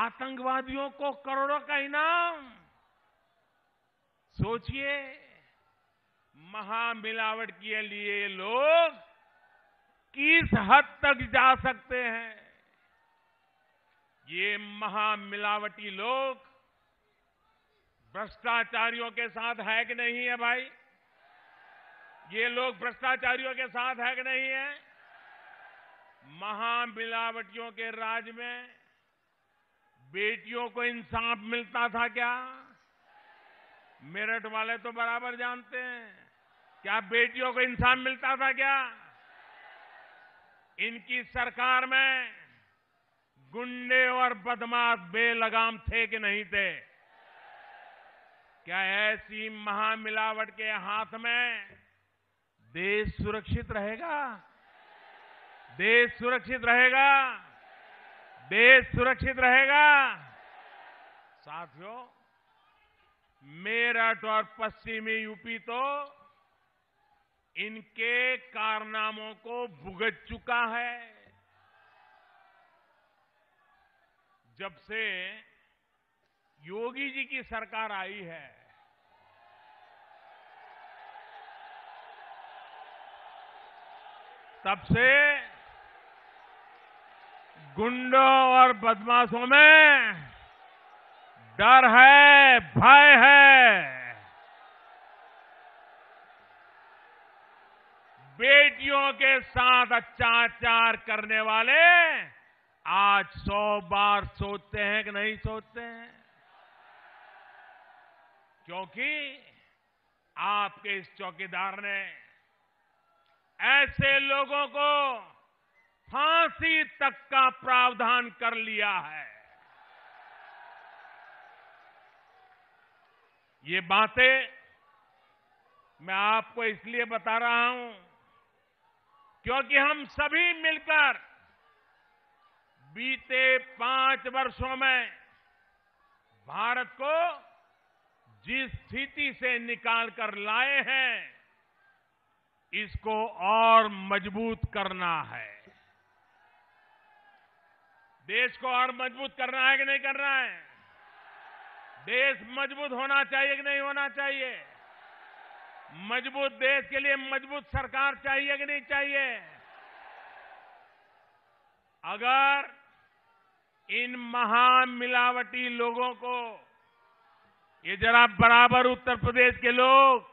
आतंकवादियों को करोड़ों का इनाम। सोचिए, महामिलावट के लिए लोग किस हद तक जा सकते हैं। ये महामिलावटी लोग भ्रष्टाचारियों के साथ है कि नहीं है भाई? ये लोग भ्रष्टाचारियों के साथ है कि नहीं है? महामिलावटियों के राज में बेटियों को इंसाफ मिलता था क्या? मेरठ वाले तो बराबर जानते हैं। क्या बेटियों को इंसाफ मिलता था क्या? इनकी सरकार में गुंडे और बदमाश बेलगाम थे कि नहीं थे? क्या ऐसी महामिलावट के हाथ में देश सुरक्षित रहेगा? देश सुरक्षित रहेगा? देश सुरक्षित रहेगा? साथियों, मेरठ और पश्चिमी यूपी तो इनके कारनामों को भुगत चुका है। जब से योगी जी की सरकार आई है, तब से गुंडों और बदमाशों में डर है, भय है। बेटियों के साथ अत्याचार करने वाले आज 100 बार सोचते हैं कि नहीं सोचते हैं? क्योंकि आपके इस चौकीदार ने ऐसे लोगों को फांसी तक का प्रावधान कर लिया है। ये बातें मैं आपको इसलिए बता रहा हूं क्योंकि हम सभी मिलकर बीते 5 वर्षों में भारत को जिस स्थिति से निकाल कर लाए हैं, इसको और मजबूत करना है। देश को और मजबूत करना है कि नहीं करना है? देश मजबूत होना चाहिए कि नहीं होना चाहिए? मजबूत देश के लिए मजबूत सरकार चाहिए कि नहीं चाहिए? अगर इन महामिलावटी लोगों को, ये जरा बराबर उत्तर प्रदेश के लोग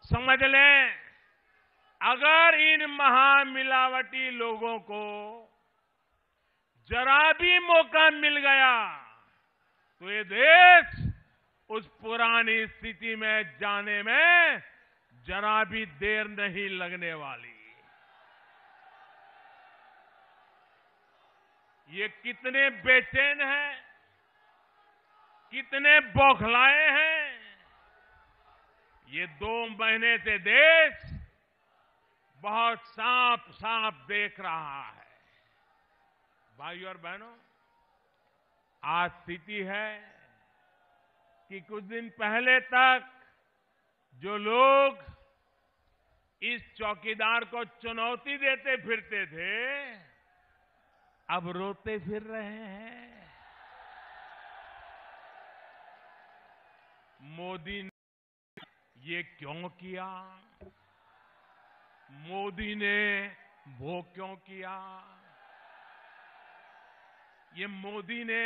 समझ लें, अगर इन महामिलावटी लोगों को जरा भी मौका मिल गया तो ये देश उस पुरानी स्थिति में जाने में जरा भी देर नहीं लगने वाली। ये कितने बेचैन हैं, कितने बौखलाए हैं। ये 2 महीने से देश बहुत साफ साफ देख रहा है। भाइयों और बहनों, आज स्थिति है कि कुछ दिन पहले तक जो लोग इस चौकीदार को चुनौती देते फिरते थे, अब रोते फिर रहे हैं। मोदी ने ये क्यों किया? मोदी ने वो क्यों किया? ये मोदी ने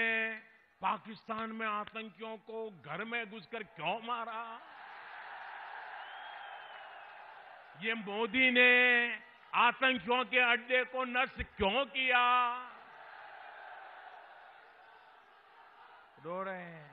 पाकिस्तान में आतंकियों को घर में घुसकर क्यों मारा? ये मोदी ने आतंकियों के अड्डे को नष्ट क्यों किया? रो रहे हैं।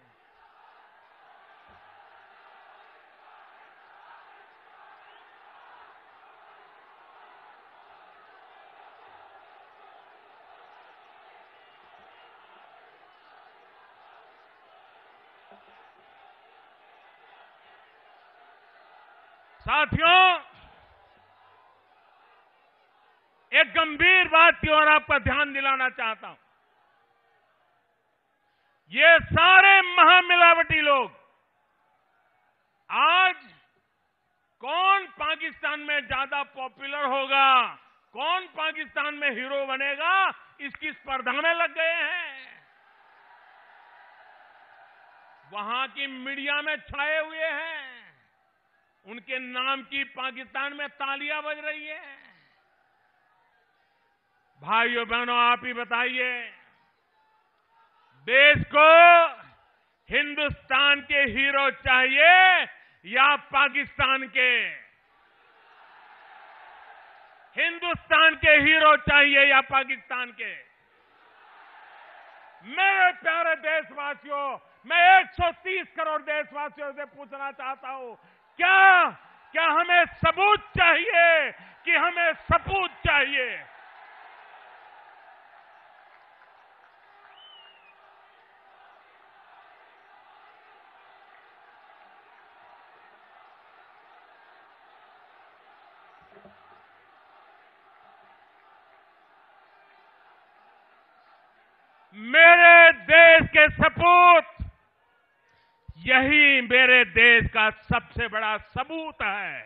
साथियों, एक गंभीर बात की ओर आपका ध्यान दिलाना चाहता हूं। ये सारे महामिलावटी लोग आज कौन पाकिस्तान में ज्यादा पॉपुलर होगा, कौन पाकिस्तान में हीरो बनेगा, इसकी स्पर्धा में लग गए हैं। वहां की मीडिया में छाए हुए हैं। उनके नाम की पाकिस्तान में तालियां बज रही है। भाइयों बहनों, आप ही बताइए, देश को हिंदुस्तान के हीरो चाहिए या पाकिस्तान के? हिंदुस्तान के हीरो चाहिए या पाकिस्तान के? मेरे प्यारे देशवासियों, मैं 130 करोड़ देशवासियों से पूछना चाहता हूं, क्या हमें सबूत चाहिए कि हमें सपूत चाहिए? मेरे देश के सपूत, यही मेरे देश का सबसे बड़ा सबूत है।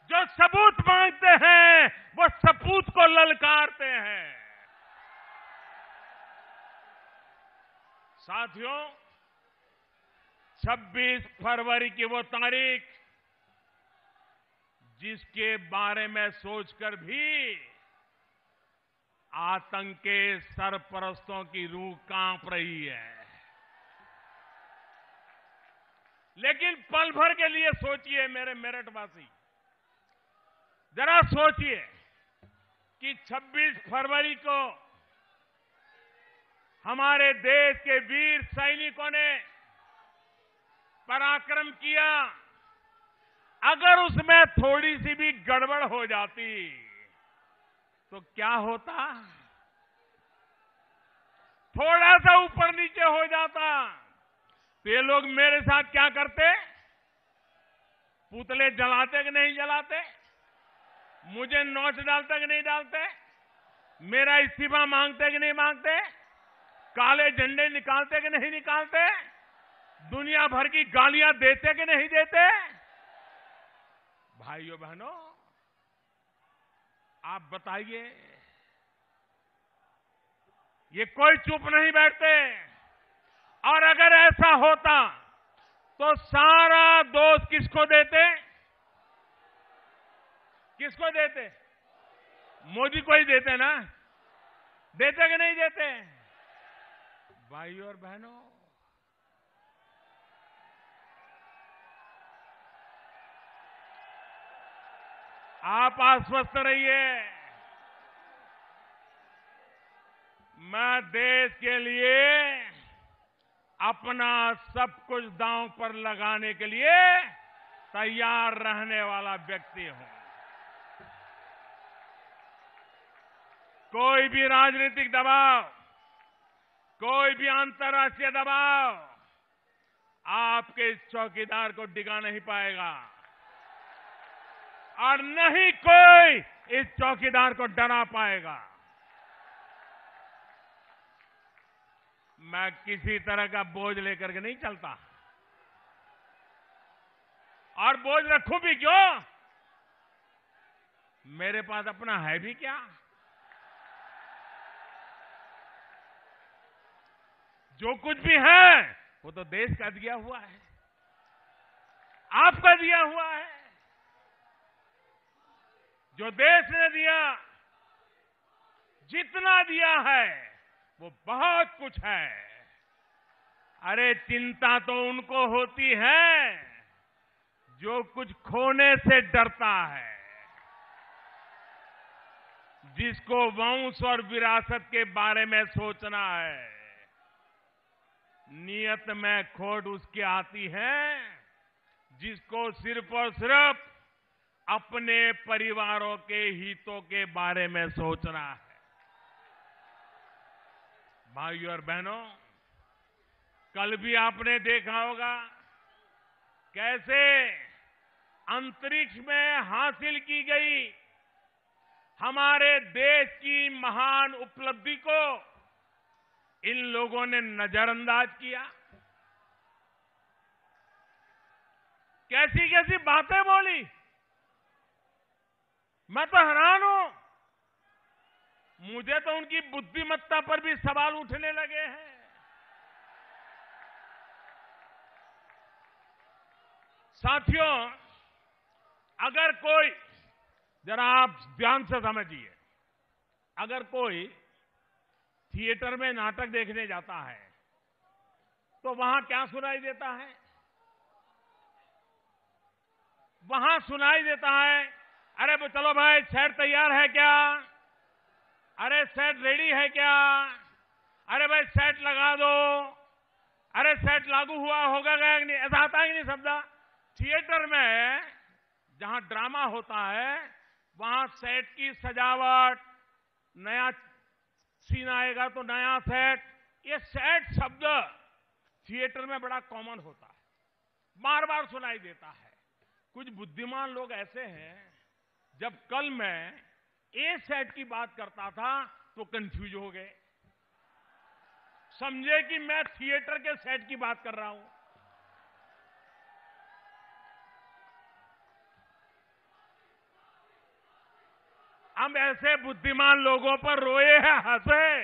जो सबूत मांगते हैं वो सपूत को ललकारते हैं। साथियों, 26 फरवरी की वो तारीख जिसके बारे में सोचकर भी आतंक के सरपरस्तों की रूह कांप रही है। लेकिन पल भर के लिए सोचिए मेरे मेरठवासी, जरा सोचिए कि 26 फरवरी को हमारे देश के वीर सैनिकों ने पराक्रम किया, अगर उसमें थोड़ी सी भी गड़बड़ हो जाती तो क्या होता? थोड़ा सा ऊपर नीचे हो जाता तो ये लोग मेरे साथ क्या करते? पुतले जलाते कि नहीं जलाते? मुझे नोच डालते कि नहीं डालते? मेरा इस्तीफा मांगते कि नहीं मांगते? काले झंडे निकालते कि नहीं निकालते? दुनिया भर की गालियां देते कि नहीं देते? भाइयों बहनों, आप बताइए, ये कोई चुप नहीं बैठते। और अगर ऐसा होता तो सारा दोष किसको देते? किसको देते? मोदी को ही देते ना? देते कि नहीं देते? भाइयों और बहनों, आप आश्वस्त रहिए, मैं देश के लिए अपना सब कुछ दांव पर लगाने के लिए तैयार रहने वाला व्यक्ति हूं। कोई भी राजनीतिक दबाव, कोई भी अंतर्राष्ट्रीय दबाव आपके इस चौकीदार को डिगा नहीं पाएगा और न ही कोई इस चौकीदार को डरा पाएगा। मैं किसी तरह का बोझ लेकर के नहीं चलता, और बोझ रखूं भी क्यों? मेरे पास अपना है भी क्या? जो कुछ भी है वो तो देश का दिया हुआ है, आपका दिया हुआ है। जो देश ने दिया, जितना दिया है वो बहुत कुछ है। अरे चिंता तो उनको होती है जो कुछ खोने से डरता है, जिसको वंश और विरासत के बारे में सोचना है। नियत में खोट उसकी आती है जिसको सिर्फ और सिर्फ अपने परिवारों के हितों के बारे में सोचना है। भाइयों और बहनों, कल भी आपने देखा होगा कैसे अंतरिक्ष में हासिल की गई हमारे देश की महान उपलब्धि को इन लोगों ने नजरअंदाज किया। कैसी कैसी बातें बोली, मैं तो हैरान हूं। मुझे तो उनकी बुद्धिमत्ता पर भी सवाल उठने लगे हैं। साथियों, अगर कोई, जरा आप ध्यान से समझिए, अगर कोई थिएटर में नाटक देखने जाता है तो वहां क्या सुनाई देता है? वहां सुनाई देता है, अरे चलो भाई सेट तैयार है क्या? अरे सेट रेडी है क्या? अरे भाई सेट लगा दो। अरे सेट लागू हुआ होगा गया कि नहीं? ऐसा आता है कि नहीं शब्द? थिएटर में जहां ड्रामा होता है वहां सेट की सजावट, नया सीन आएगा तो नया सेट, ये सेट शब्द थिएटर में बड़ा कॉमन होता है, बार बार सुनाई देता है। कुछ बुद्धिमान लोग ऐसे हैं, जब कल मैं ए सेट की बात करता था तो कंफ्यूज हो गए, समझे कि मैं थिएटर के सेट की बात कर रहा हूं। हम ऐसे बुद्धिमान लोगों पर रोए हैं, हंसे,